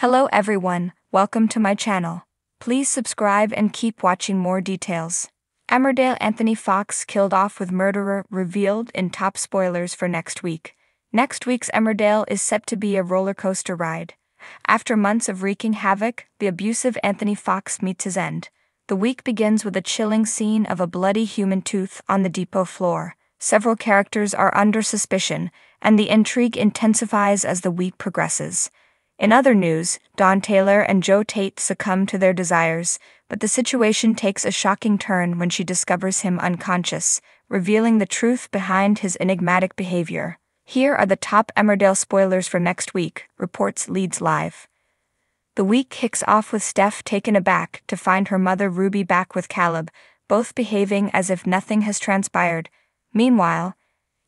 Hello everyone, welcome to my channel. Please subscribe and keep watching more details. Emmerdale Anthony Fox killed off with murderer revealed in top spoilers for next week. Next week's Emmerdale is set to be a roller coaster ride. After months of wreaking havoc, the abusive Anthony Fox meets his end. The week begins with a chilling scene of a bloody human tooth on the depot floor. Several characters are under suspicion, and the intrigue intensifies as the week progresses. In other news, Dawn Taylor and Joe Tate succumb to their desires, but the situation takes a shocking turn when she discovers him unconscious, revealing the truth behind his enigmatic behavior. Here are the top Emmerdale spoilers for next week, reports Leeds Live. The week kicks off with Steph taken aback to find her mother Ruby back with Caleb, both behaving as if nothing has transpired. Meanwhile,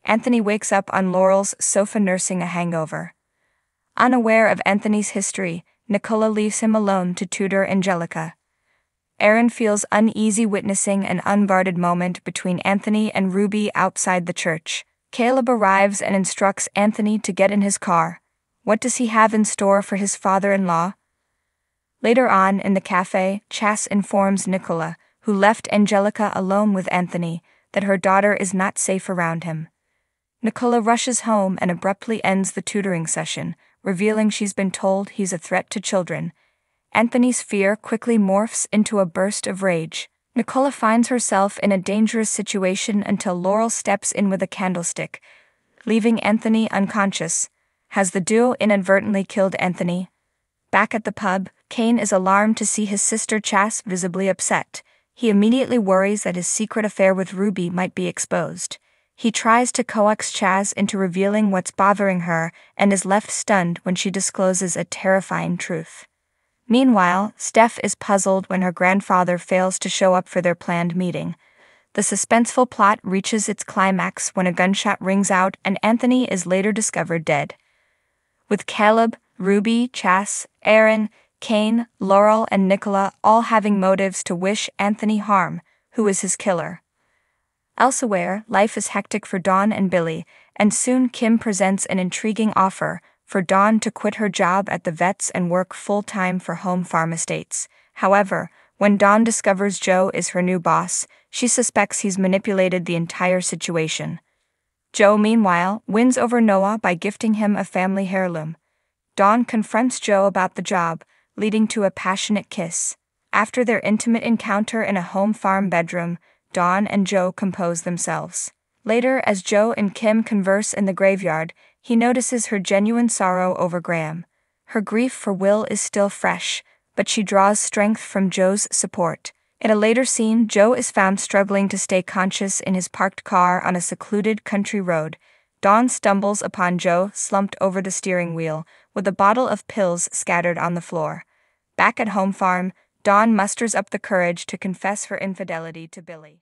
Anthony wakes up on Laurel's sofa nursing a hangover. Unaware of Anthony's history, Nicola leaves him alone to tutor Angelica. Aaron feels uneasy witnessing an unguarded moment between Anthony and Ruby outside the church. Caleb arrives and instructs Anthony to get in his car. What does he have in store for his father-in-law? Later on in the cafe, Chas informs Nicola, who left Angelica alone with Anthony, that her daughter is not safe around him. Nicola rushes home and abruptly ends the tutoring session, revealing she's been told he's a threat to children. Anthony's fear quickly morphs into a burst of rage. Nicola finds herself in a dangerous situation until Laurel steps in with a candlestick, leaving Anthony unconscious. Has the duo inadvertently killed Anthony? Back at the pub, Kane is alarmed to see his sister Chas visibly upset. He immediately worries that his secret affair with Ruby might be exposed. He tries to coax Chas into revealing what's bothering her and is left stunned when she discloses a terrifying truth. Meanwhile, Steph is puzzled when her grandfather fails to show up for their planned meeting. The suspenseful plot reaches its climax when a gunshot rings out and Anthony is later discovered dead. With Caleb, Ruby, Chas, Aaron, Kane, Laurel, and Nicola all having motives to wish Anthony harm, who is his killer? Elsewhere, life is hectic for Dawn and Billy, and soon Kim presents an intriguing offer for Dawn to quit her job at the vets and work full-time for Home Farm Estates. However, when Dawn discovers Joe is her new boss, she suspects he's manipulated the entire situation. Joe, meanwhile, wins over Noah by gifting him a family heirloom. Dawn confronts Joe about the job, leading to a passionate kiss. After their intimate encounter in a home farm bedroom, Dawn and Joe compose themselves. Later, as Joe and Kim converse in the graveyard, he notices her genuine sorrow over Graham. Her grief for Will is still fresh, but she draws strength from Joe's support. In a later scene, Joe is found struggling to stay conscious in his parked car on a secluded country road. Dawn stumbles upon Joe slumped over the steering wheel, with a bottle of pills scattered on the floor. Back at Home Farm, Dawn musters up the courage to confess her infidelity to Billy.